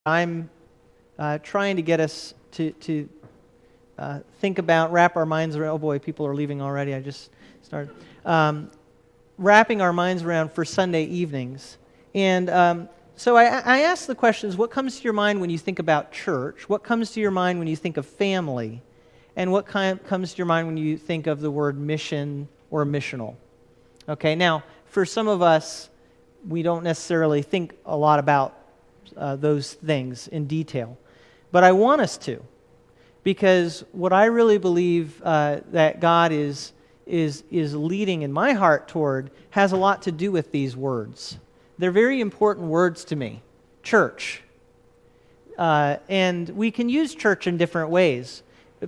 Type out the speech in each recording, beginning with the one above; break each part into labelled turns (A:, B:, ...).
A: I'm trying to get us to think about, wrap our minds around. Oh boy, people are leaving already. I just started wrapping our minds around for Sunday evenings. And so I asked the questions: what comes to your mind when you think about church? What comes to your mind when you think of family? And what comes to your mind when you think of the word mission or missional? Okay, now for some of us, we don't necessarily think a lot about those things in detail. But I want us to, because what I really believe that God is leading in my heart toward has a lot to do with these words. They're very important words to me. Church. And we can use church in different ways,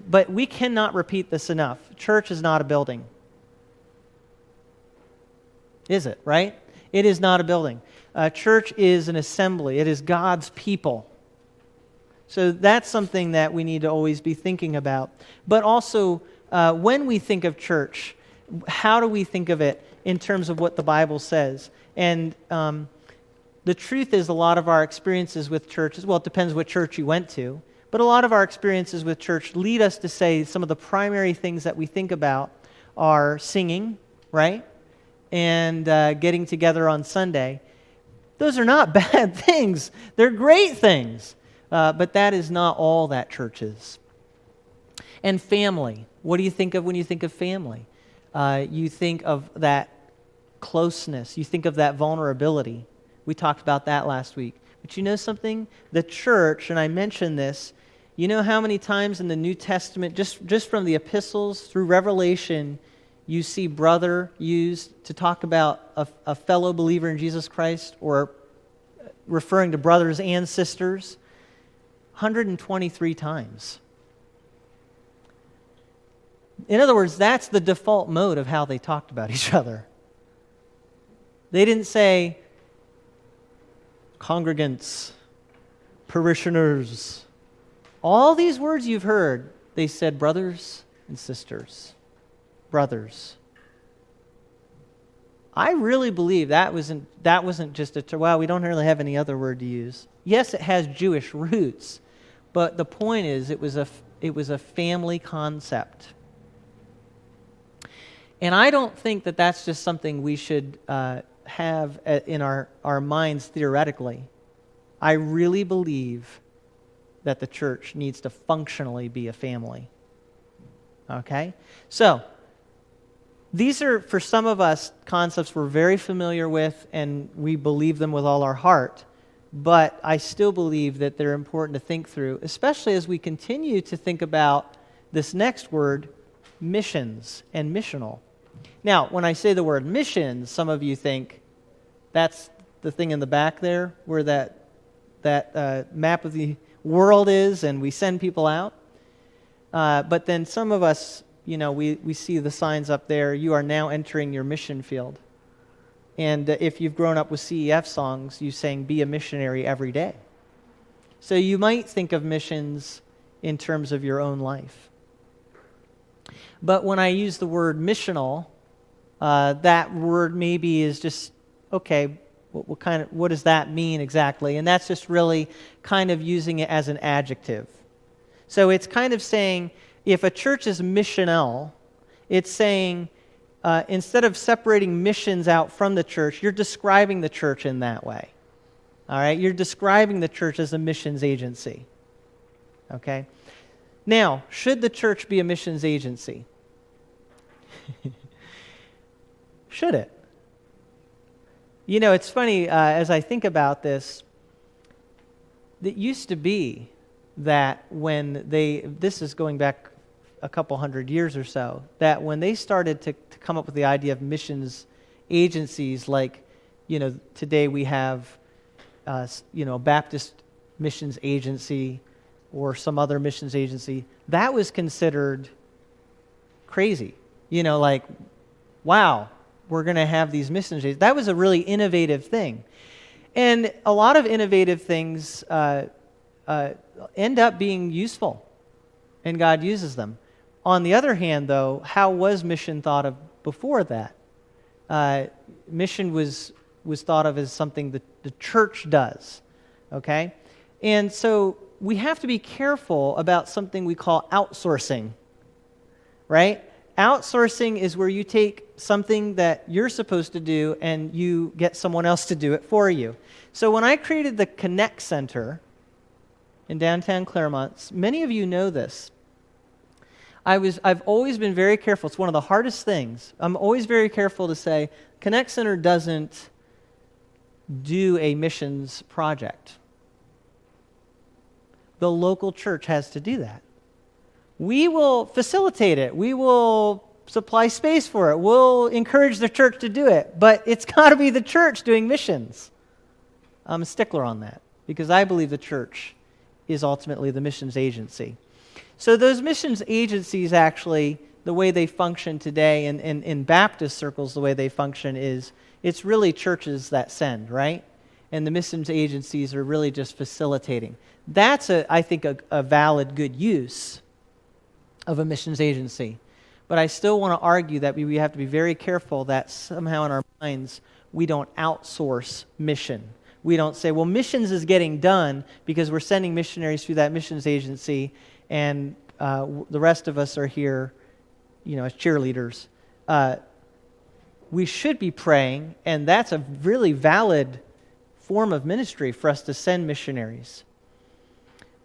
A: but we cannot repeat this enough. Church is not a building. Is it, right? It is not a building. Church is an assembly. It is God's people. So that's something that we need to always be thinking about. But also, when we think of church, how do we think of it in terms of what the Bible says? And the truth is, a lot of our experiences with churches, well, it depends what church you went to, but a lot of our experiences with church lead us to say some of the primary things that we think about are singing, right? And getting together on Sunday. Those are not bad things. They're great things. But that is not all that church is. And family. What do you think of when you think of family? You think of that closeness. You think of that vulnerability. We talked about that last week. But you know something? The church, and I mentioned this, you know how many times in the New Testament, just from the epistles through Revelation, you see brother used to talk about a fellow believer in Jesus Christ, or referring to brothers and sisters, 123 times. In other words, that's the default mode of how they talked about each other. They didn't say congregants, parishioners. All these words you've heard, they said brothers and sisters. Brothers. I really believe that wasn't just a term. Well, we don't really have any other word to use. Yes, it has Jewish roots, but the point is, it was a family concept. And I don't think that that's just something we should have in our minds theoretically. I really believe that the church needs to functionally be a family. Okay? So, these are, for some of us, concepts we're very familiar with, and we believe them with all our heart. But I still believe that they're important to think through, especially as we continue to think about this next word, missions and missional. Now, when I say the word missions, some of you think that's the thing in the back there, where that map of the world is, and we send people out. But then some of us, you know, we see the signs up there, you are now entering your mission field. And if you've grown up with CEF songs, you sang, be a missionary every day. So you might think of missions in terms of your own life. But when I use the word missional, that word maybe is just, okay, what does that mean exactly? And that's just really kind of using it as an adjective. So it's kind of saying, if a church is missional, it's saying, instead of separating missions out from the church, you're describing the church in that way. All right? You're describing the church as a missions agency. Okay? Now, should the church be a missions agency? Should it? You know, it's funny, as I think about this, it used to be that when this is going back a couple hundred years or so, that when they started to come up with the idea of missions agencies, like, you know, today we have, Baptist missions agency or some other missions agency, that was considered crazy. You know, like, wow, we're going to have these missions agencies. That was a really innovative thing. And a lot of innovative things end up being useful, and God uses them. On the other hand, though, how was mission thought of before that? Mission was thought of as something that the church does, okay? And so we have to be careful about something we call outsourcing, right? Outsourcing is where you take something that you're supposed to do and you get someone else to do it for you. So when I created the Connect Center in downtown Claremont, many of you know this. I've always been very careful. It's one of the hardest things. I'm always very careful to say, Connect Center doesn't do a missions project. The local church has to do that. We will facilitate it. We will supply space for it. We'll encourage the church to do it. But it's got to be the church doing missions. I'm a stickler on that because I believe the church is ultimately the missions agency. So those missions agencies actually, the way they function today, and in Baptist circles, the way they function is it's really churches that send, right? And the missions agencies are really just facilitating. That's, I think, a valid, good use of a missions agency. But I still want to argue that we have to be very careful that somehow in our minds we don't outsource mission. We don't say, well, missions is getting done because we're sending missionaries through that missions agency, and the rest of us are here, as cheerleaders. We should be praying, and that's a really valid form of ministry for us to send missionaries.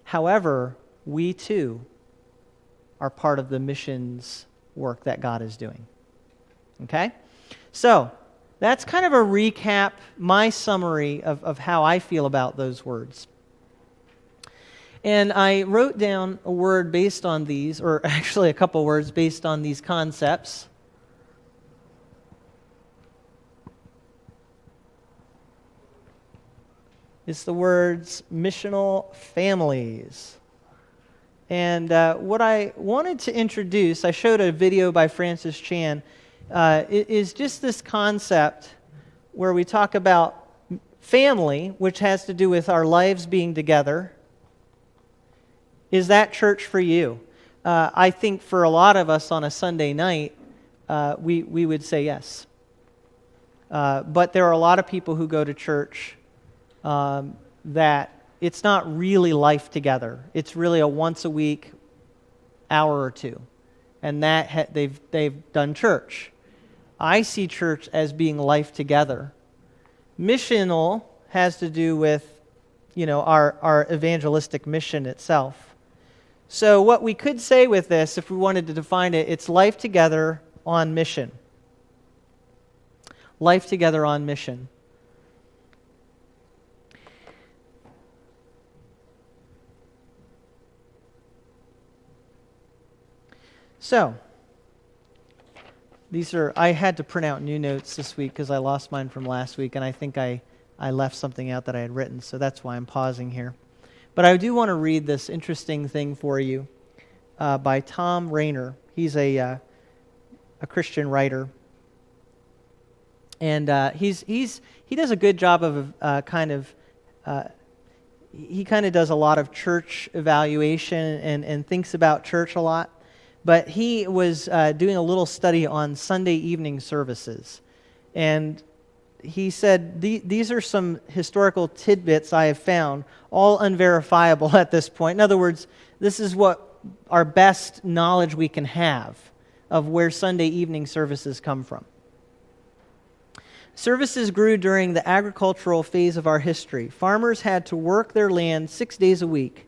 A: However, we too are part of the missions work that God is doing. Okay? So, that's kind of a recap, my summary of how I feel about those words. And I wrote down a word based on these, or actually a couple words based on these concepts. It's the words missional families. And what I wanted to introduce, I showed a video by Francis Chan, is just this concept where we talk about family, which has to do with our lives being together. Is that church for you? I think for a lot of us on a Sunday night, we would say yes. But there are a lot of people who go to church that it's not really life together. It's really a once a week, hour or two, and that they've done church. I see church as being life together. Missional has to do with, our evangelistic mission itself. So what we could say with this, if we wanted to define it, it's life together on mission. Life together on mission. So, I had to print out new notes this week because I lost mine from last week, and I think I left something out that I had written, so that's why I'm pausing here. But I do want to read this interesting thing for you by Tom Rainer. He's a Christian writer, and he does a good job of he kind of does a lot of church evaluation and thinks about church a lot. But he was doing a little study on Sunday evening services. And he said, these are some historical tidbits I have found, all unverifiable at this point. In other words, this is what our best knowledge we can have of where Sunday evening services come from. Services grew during the agricultural phase of our history. Farmers had to work their land 6 days a week.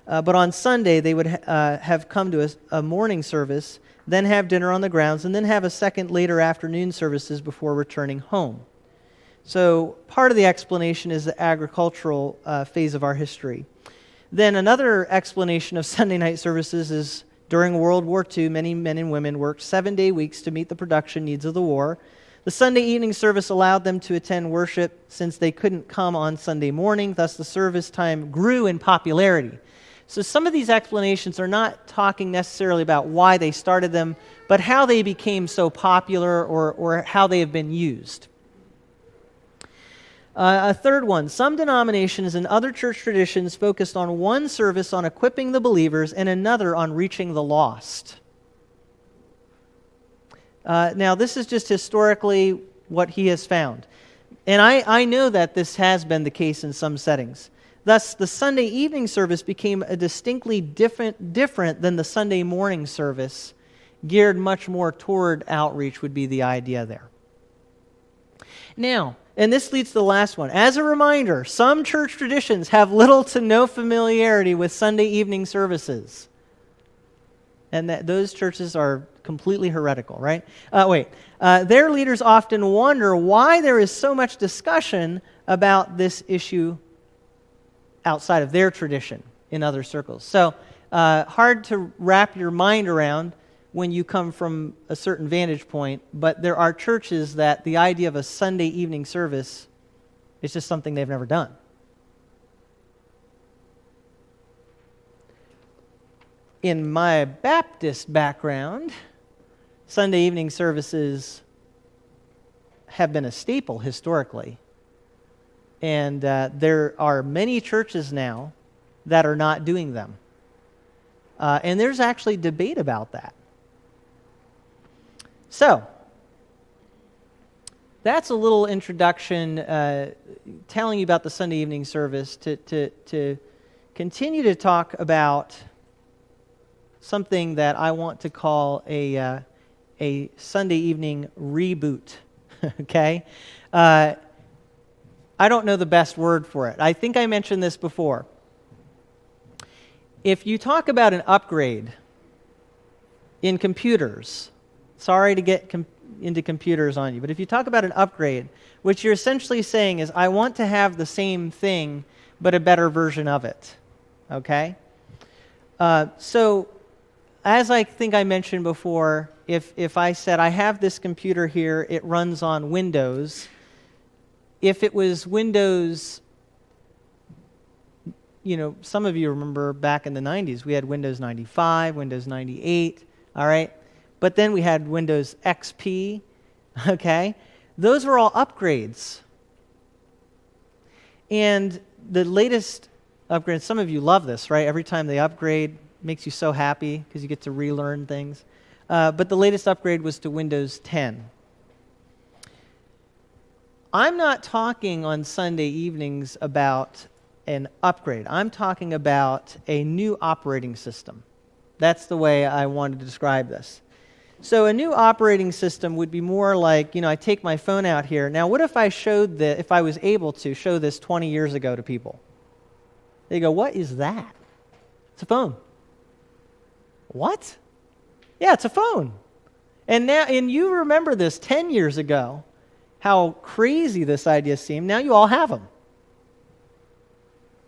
A: But on Sunday, they would have come to a morning service, then have dinner on the grounds, and then have a second later afternoon services before returning home. So part of the explanation is the agricultural phase of our history. Then another explanation of Sunday night services is during World War II, many men and women worked 7-day weeks to meet the production needs of the war. The Sunday evening service allowed them to attend worship since they couldn't come on Sunday morning, thus the service time grew in popularity. So some of these explanations are not talking necessarily about why they started them, but how they became so popular or how they have been used. A third one, some denominations and other church traditions focused on one service on equipping the believers and another on reaching the lost. Now, this is just historically what he has found. And I know that this has been the case in some settings. Thus, the Sunday evening service became a distinctly different than the Sunday morning service, geared much more toward outreach would be the idea there. Now, and this leads to the last one. As a reminder, some church traditions have little to no familiarity with Sunday evening services. And that those churches are completely heretical, right? Their leaders often wonder why there is so much discussion about this issue outside of their tradition in other circles. So, hard to wrap your mind around when you come from a certain vantage point, but there are churches that the idea of a Sunday evening service is just something they've never done. In my Baptist background, Sunday evening services have been a staple historically. And there are many churches now that are not doing them. And there's actually debate about that. So, that's a little introduction telling you about the Sunday evening service to continue to talk about something that I want to call a Sunday evening reboot, okay? I don't know the best word for it. I think I mentioned this before. If you talk about an upgrade in computers, sorry to get into computers on you, but if you talk about an upgrade, what you're essentially saying is, I want to have the same thing, but a better version of it, okay? So, as I think I mentioned before, if I said, I have this computer here, it runs on Windows. If it was Windows, some of you remember back in the 90s, we had Windows 95, Windows 98, all right? But then we had Windows XP, okay? Those were all upgrades. And the latest upgrade, some of you love this, right? Every time they upgrade, makes you so happy because you get to relearn things. But the latest upgrade was to Windows 10. I'm not talking on Sunday evenings about an upgrade. I'm talking about a new operating system. That's the way I wanted to describe this. So a new operating system would be more like, I take my phone out here. Now, what if I if I was able to show this 20 years ago to people? They go, what is that? It's a phone. What? Yeah, it's a phone. And you remember this 10 years ago, how crazy this idea seemed. Now you all have them.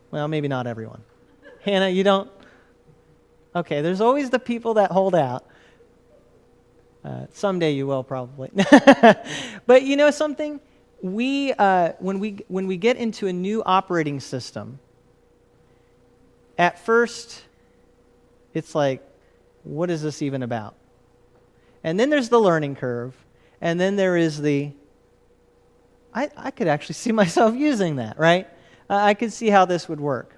A: Well, maybe not everyone. Hannah, you don't? Okay, there's always the people that hold out. Someday you will probably. But you know something? When we get into a new operating system, at first it's like, what is this even about? And then there's the learning curve, and then there is I could actually see myself using that, right? I could see how this would work.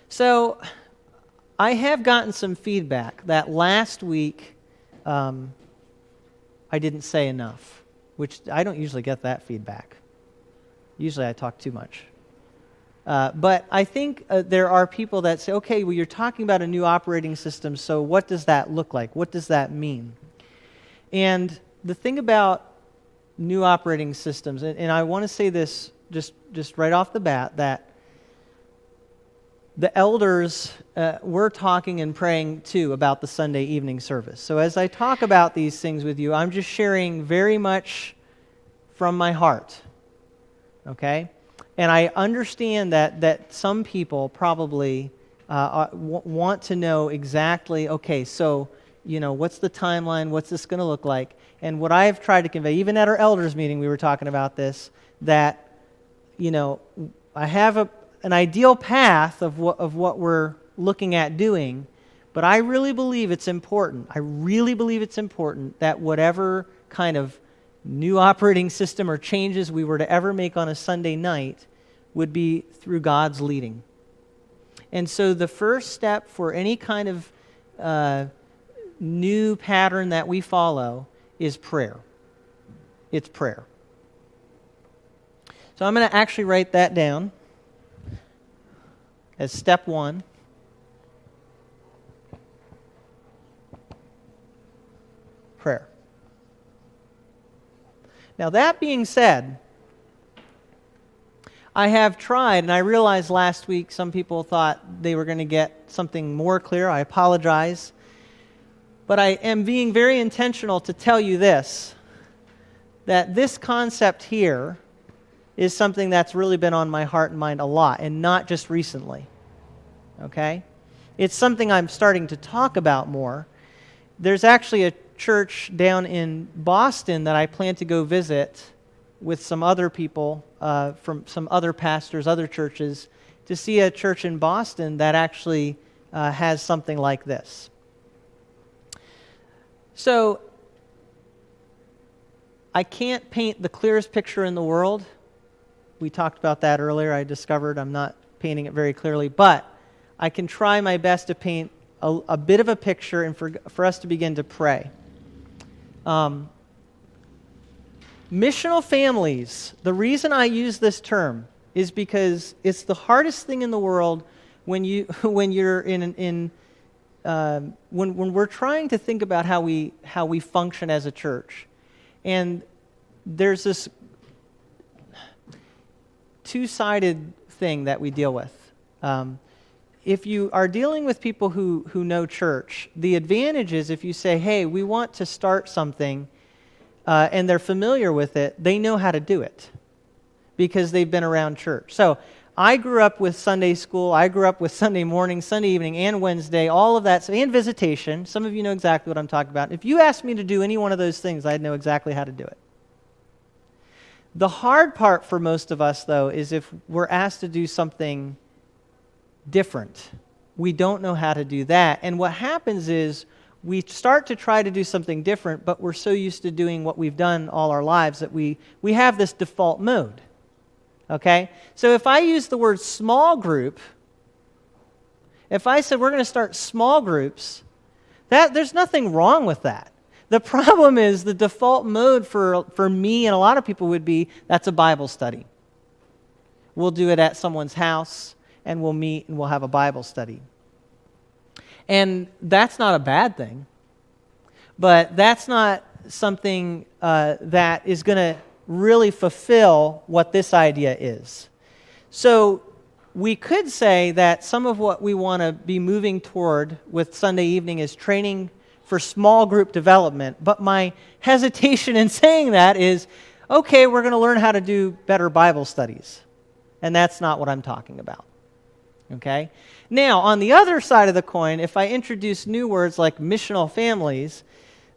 A: So I have gotten some feedback that last week I didn't say enough, which I don't usually get that feedback. Usually I talk too much. But I think there are people that say, okay, well, you're talking about a new operating system, so what does that look like? What does that mean? And the thing about new operating systems, and I want to say this just right off the bat, that the elders were talking and praying too about the Sunday evening service. So as I talk about these things with you, I'm just sharing very much from my heart, okay? And I understand that some people probably want to know exactly, okay, so, what's the timeline? What's this going to look like? And what I've tried to convey, even at our elders meeting, we were talking about this, that, I have an ideal path of what we're looking at doing, but I really believe it's important. I really believe it's important that whatever kind of new operating system or changes we were to ever make on a Sunday night would be through God's leading. And so the first step for any kind of new pattern that we follow is prayer. It's prayer. So I'm going to actually write that down. as step one. Prayer. Now, that being said, I have tried, and I realized last week some people thought they were going to get something more clear. I apologize. But I am being very intentional to tell you this, that this concept here is something that's really been on my heart and mind a lot, and not just recently. Okay? It's something I'm starting to talk about more. There's actually a church down in Boston that I plan to go visit with some other people from some other pastors, other churches, to see a church in Boston that actually has something like this. So, I can't paint the clearest picture in the world. We talked about that earlier. I discovered I'm not painting it very clearly, but I can try my best to paint a bit of a picture and for us to begin to pray. Missional families, the reason I use this term is because it's the hardest thing in the world when you're when we're trying to think about how we function as a church. And there's this two-sided thing that we deal with. If you are dealing with people who know church, the advantage is if you say, hey, we want to start something, and they're familiar with it, they know how to do it because they've been around church. So I grew up with Sunday school. I grew up with Sunday morning, Sunday evening, and Wednesday, all of that, and visitation. Some of you know exactly what I'm talking about. If you asked me to do any one of those things, I'd know exactly how to do it. The hard part for most of us, though, is if we're asked to do something different. We don't know how to do that. And what happens is we start to try to do something different, but we're so used to doing what we've done all our lives that we have this default mode. Okay? So if I use the word small group, if I said we're going to start small groups, there's nothing wrong with that. The problem is the default mode for me and a lot of people would be, that's a Bible study. We'll do it at someone's house, and we'll meet and we'll have a Bible study. And that's not a bad thing, but that's not something that is going to really fulfill what this idea is. So we could say that some of what we want to be moving toward with Sunday evening is training for small group development, but my hesitation in saying that is, okay, we're going to learn how to do better Bible studies, and that's not what I'm talking about. Okay? Now, on the other side of the coin, if I introduce new words like missional families,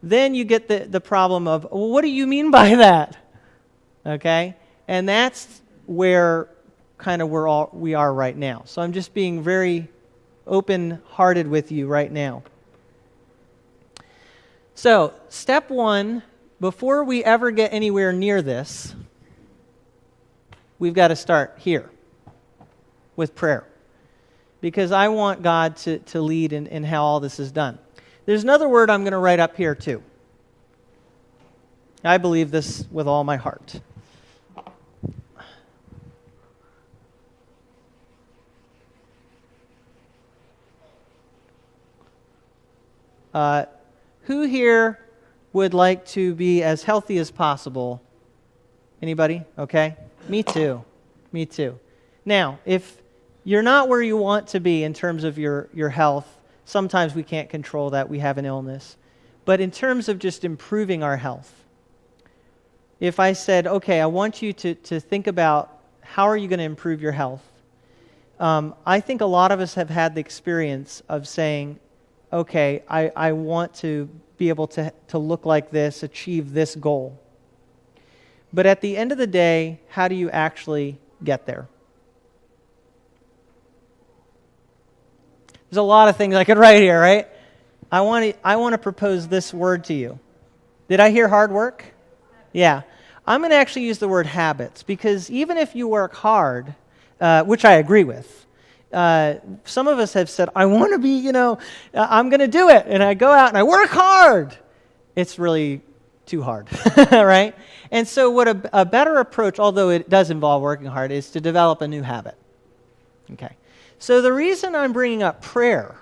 A: then you get the problem of, well, what do you mean by that? Okay? And that's where we are right now. So I'm just being very open-hearted with you right now. So, step one, before we ever get anywhere near this, we've got to start here with prayer. Because I want God to lead in how all this is done. There's another word I'm going to write up here too. I believe this with all my heart. Who here would like to be as healthy as possible? Anybody? Okay. Me too. Me too. Now, if you're not where you want to be in terms of your health, sometimes we can't control that. We have an illness. But in terms of just improving our health, if I said, okay, I want you to think about how are you going to improve your health, I think a lot of us have had the experience of saying, okay, I want to be able to look like this, achieve this goal. But at the end of the day, how do you actually get there? There's a lot of things I could write here, right? I want to propose this word to you. Did I hear hard work? Yeah. I'm going to actually use the word habits, because even if you work hard, which I agree with, some of us have said, I want to be, I'm going to do it. And I go out and I work hard. It's really too hard, right? And so what a better approach, although it does involve working hard, is to develop a new habit. Okay. So the reason I'm bringing up prayer,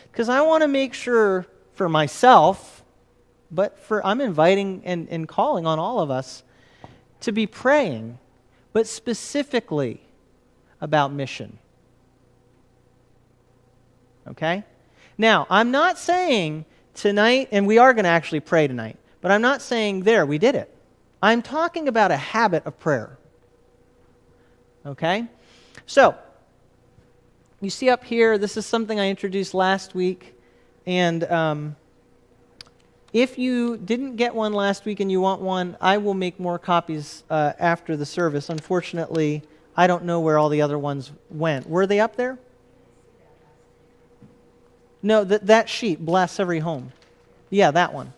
A: because I want to make sure for myself, but I'm inviting and calling on all of us to be praying, but specifically about mission. Okay? Now, I'm not saying tonight, and we are going to actually pray tonight, but I'm not saying, there, we did it. I'm talking about a habit of prayer. Okay? So, you see up here, this is something I introduced last week, and if you didn't get one last week and you want one, I will make more copies after the service. Unfortunately, I don't know where all the other ones went. Were they up there? No, that sheet, Bless Every Home. Yeah, that one.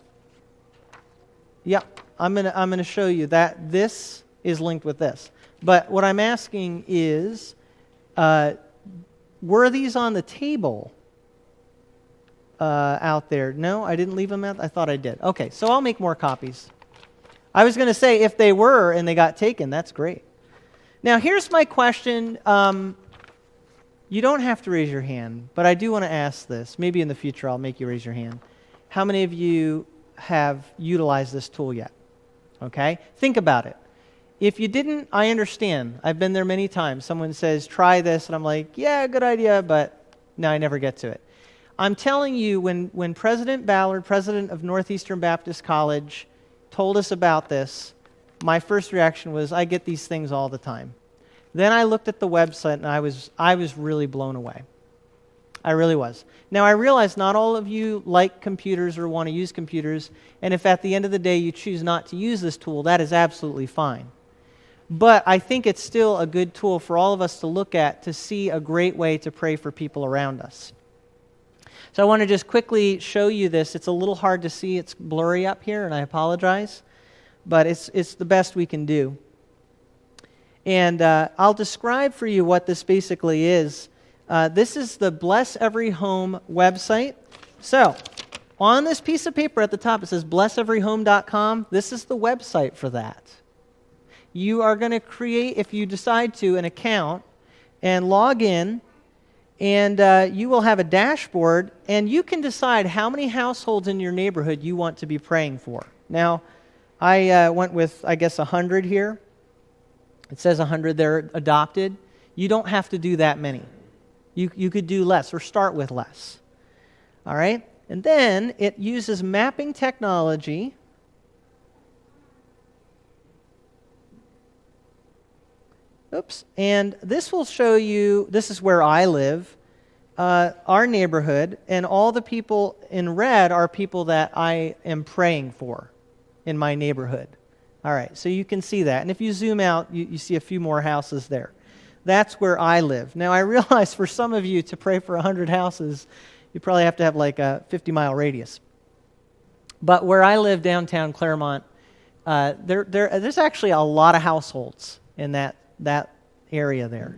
A: Yeah, I'm gonna show you that this is linked with this. But what I'm asking is, were these on the table out there? No, I didn't leave them out. I thought I did. Okay, so I'll make more copies. I was going to say, if they were and they got taken, that's great. Now, here's my question. You don't have to raise your hand, but I do want to ask this. Maybe in the future I'll make you raise your hand. How many of you have utilized this tool yet? Okay? Think about it. If you didn't, I understand. I've been there many times. Someone says, try this, and I'm like, yeah, good idea, but no, I never get to it. I'm telling you, when President Ballard, president of Northeastern Baptist College, told us about this, my first reaction was, I get these things all the time. Then I looked at the website, and I was really blown away. I really was. Now, I realize not all of you like computers or want to use computers, and if at the end of the day you choose not to use this tool, that is absolutely fine. But I think it's still a good tool for all of us to look at to see a great way to pray for people around us. So I want to just quickly show you this. It's a little hard to see. It's blurry up here, and I apologize. But it's the best we can do. And I'll describe for you what this basically is. This is the Bless Every Home website. So on this piece of paper at the top, it says blesseveryhome.com. This is the website for that. You are going to create, if you decide to, an account and log in, and you will have a dashboard, and you can decide how many households in your neighborhood you want to be praying for. Now, I went with, I guess, 100 here. It says 100 there adopted. You don't have to do that many. You could do less or start with less. All right? And then it uses mapping technology. Oops. And this will show you, this is where I live, our neighborhood, and all the people in red are people that I am praying for in my neighborhood. All right, so you can see that. And if you zoom out, you see a few more houses there. That's where I live. Now, I realize for some of you to pray for 100 houses, you probably have to have like a 50-mile radius. But where I live, downtown Claremont, there's actually a lot of households in that area there.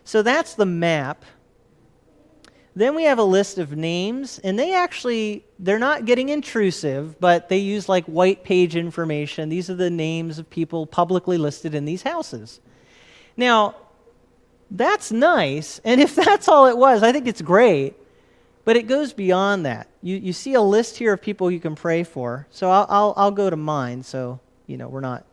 A: So that's the map. Then we have a list of names, and they're not getting intrusive, but they use like white page information. These are the names of people publicly listed in these houses. Now, that's nice, and if that's all it was, I think it's great, but it goes beyond that. You see a list here of people you can pray for. So I'll go to mine, so we're not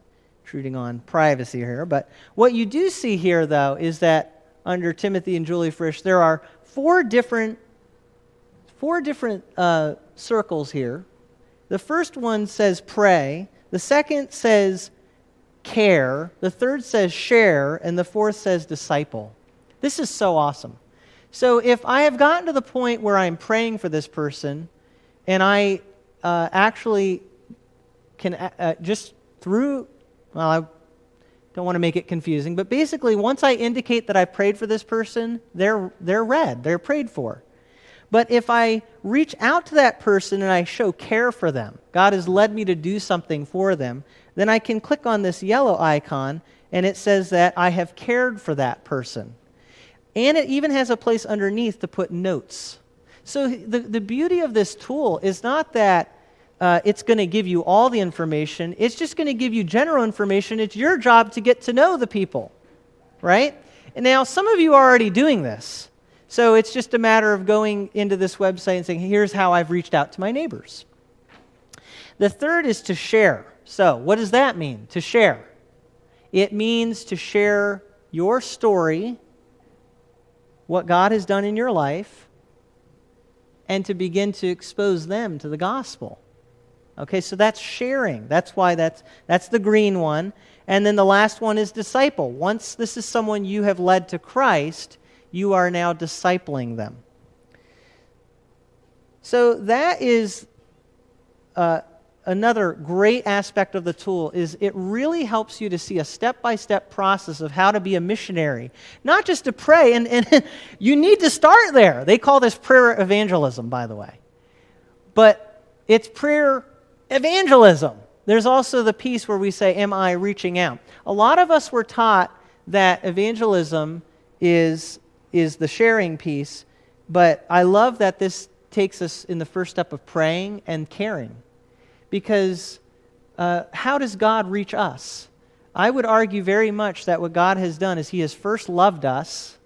A: intruding on privacy here. But what you do see here, though, is that under Timothy and Julie Frisch, there are four different circles here. The first one says pray. The second says care. The third says share. And the fourth says disciple. This is so awesome. So if I have gotten to the point where I'm praying for this person, and I actually can just through, well, I don't want to make it confusing, but basically once I indicate that I prayed for this person, they're read, they're prayed for. But if I reach out to that person and I show care for them, God has led me to do something for them, then I can click on this yellow icon and it says that I have cared for that person. And it even has a place underneath to put notes. So the beauty of this tool is not that it's going to give you all the information. It's just going to give you general information. It's your job to get to know the people, right? And now, some of you are already doing this. So it's just a matter of going into this website and saying, here's how I've reached out to my neighbors. The third is to share. So what does that mean, to share? It means to share your story, what God has done in your life, and to begin to expose them to the gospel. Okay, so that's sharing. That's why that's the green one. And then the last one is disciple. Once this is someone you have led to Christ, you are now discipling them. So that is another great aspect of the tool, is it really helps you to see a step-by-step process of how to be a missionary. Not just to pray, and you need to start there. They call this prayer evangelism, by the way. But it's prayer evangelism. There's also the piece where we say, am I reaching out? A lot of us were taught that evangelism is the sharing piece, but I love that this takes us in the first step of praying and caring. Because how does God reach us? I would argue very much that what God has done is He has first loved us,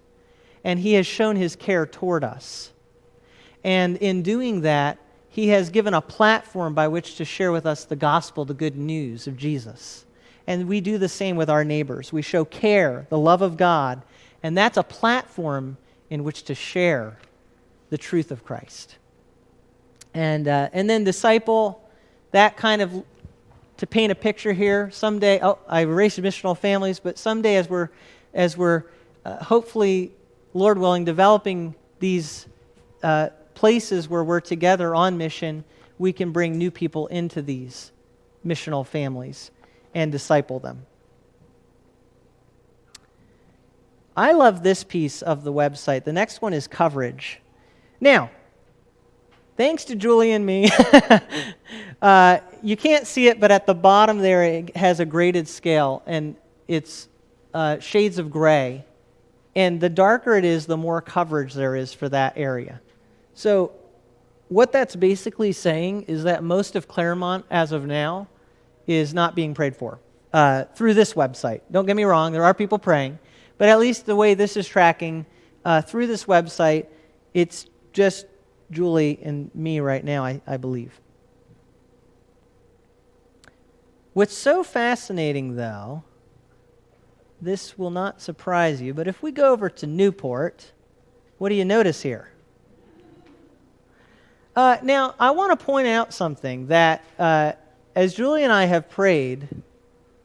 A: and He has shown His care toward us. And in doing that, He has given a platform by which to share with us the gospel, the good news of Jesus. And we do the same with our neighbors. We show care, the love of God, and that's a platform in which to share the truth of Christ. And then disciple, that kind of, to paint a picture here, someday, I erased Missional Families, but someday as we're hopefully, Lord willing, developing these places where we're together on mission, we can bring new people into these missional families and disciple them. I love this piece of the website. The next one is coverage. Now, thanks to Julie and me, you can't see it, but at the bottom there it has a graded scale, and it's shades of gray. And the darker it is, the more coverage there is for that area. So what that's basically saying is that most of Claremont, as of now, is not being prayed for through this website. Don't get me wrong, there are people praying, but at least the way this is tracking through this website, it's just Julie and me right now, I believe. What's so fascinating, though, this will not surprise you, but if we go over to Newport, what do you notice here? Now, I want to point out something that as Julie and I have prayed,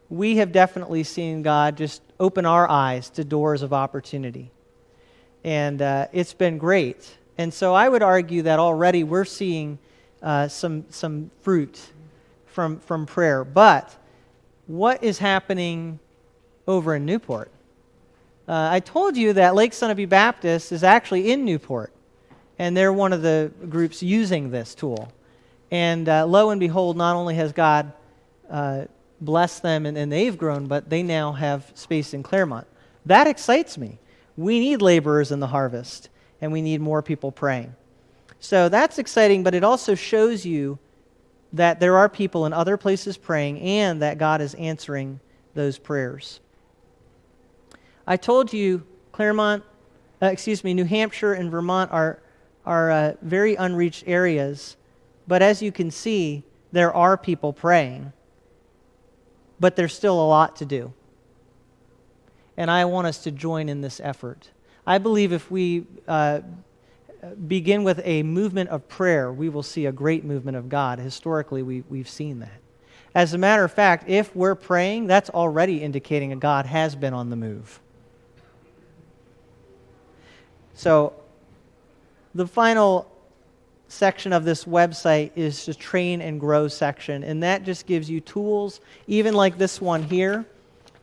A: we have definitely seen God just open our eyes to doors of opportunity. And it's been great. And so I would argue that already we're seeing some fruit from prayer. But what is happening over in Newport? I told you that Lake Sunapee Baptist is actually in Newport. And they're one of the groups using this tool. And lo and behold, not only has God blessed them and they've grown, but they now have space in Claremont. That excites me. We need laborers in the harvest, and we need more people praying. So that's exciting, but it also shows you that there are people in other places praying and that God is answering those prayers. I told you New Hampshire and Vermont are very unreached areas, but as you can see, there are people praying, but there's still a lot to do. And I want us to join in this effort. I believe if we begin with a movement of prayer, we will see a great movement of God. Historically, we've seen that. As a matter of fact, if we're praying, that's already indicating that God has been on the move. So, the final section of this website is the train and grow section, and that just gives you tools, even like this one here.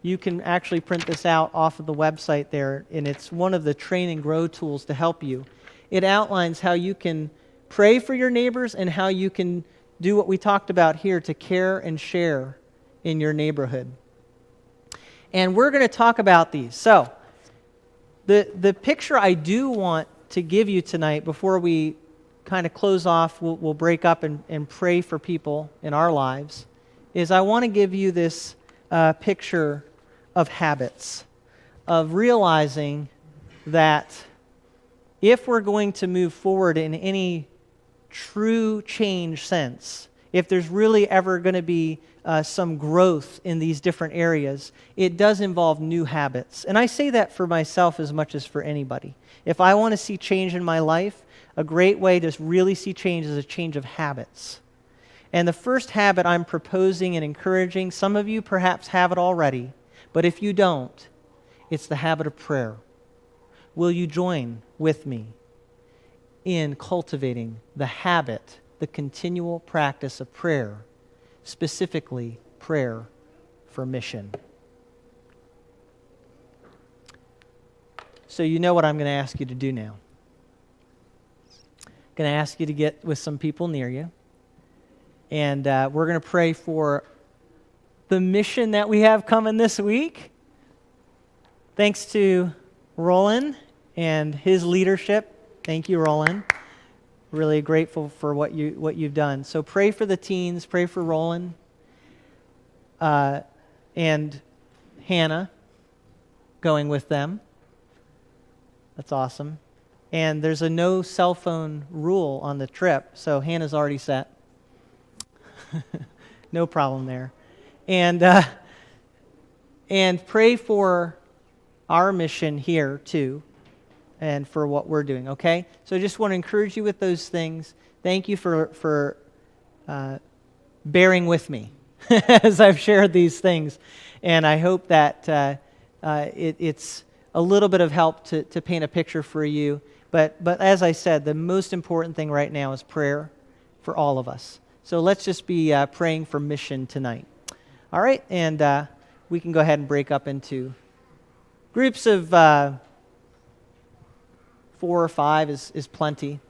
A: You can actually print this out off of the website there, and it's one of the train and grow tools to help you. It outlines how you can pray for your neighbors and how you can do what we talked about here to care and share in your neighborhood. And we're going to talk about these. So, the picture I do want to give you tonight before we kind of close off, we'll break up and pray for people in our lives, is I want to give you this picture of habits. of realizing that if we're going to move forward in any true change sense, if there's really ever going to be some growth in these different areas, it does involve new habits. And I say that for myself as much as for anybody. If I want to see change in my life, a great way to really see change is a change of habits. And the first habit I'm proposing and encouraging, some of you perhaps have it already, but if you don't, it's the habit of prayer. Will you join with me in cultivating the habit, the continual practice of prayer, specifically prayer for mission? So you know what I'm going to ask you to do now. I'm going to ask you to get with some people near you, and we're going to pray for the mission that we have coming this week. Thanks to Roland and his leadership. Thank you, Roland. Really grateful for what you've done. So pray for the teens, pray for Roland and Hannah going with them. That's awesome. And there's a no cell phone rule on the trip, so Hannah's already set. No problem there. And pray for our mission here too, and for what we're doing, okay? So I just want to encourage you with those things. Thank you for bearing with me as I've shared these things. And I hope that it's a little bit of help to paint a picture for you. But as I said, the most important thing right now is prayer for all of us. So let's just be praying for mission tonight. All right, and we can go ahead and break up into groups of 4 or 5 is plenty.